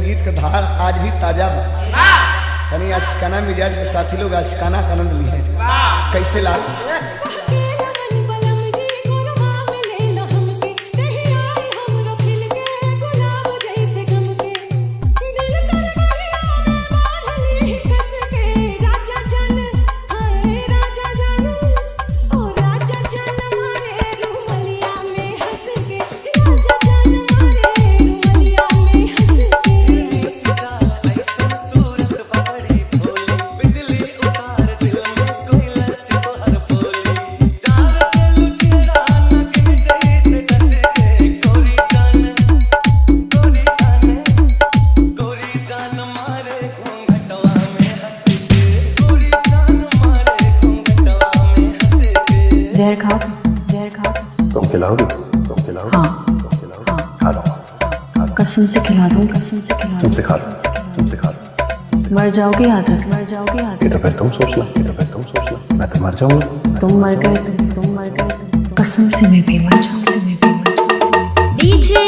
गीत का धार आज भी ताजा बा। तनी आशिकाना मिजाज के साथी लोग आशिकाना का आनंद लिए कैसे लाल जहर खाओ तुम खिलाओगी हाँ खा लो कसम से खिला दूँ कसम से खिला दूँ तुमसे खा लो मर जाओगे आदत ये तो फिर तुम सोचना मैं तो मर जाऊंगा तुम मर गए कसम से मैं भी मर जाऊंगी पीछे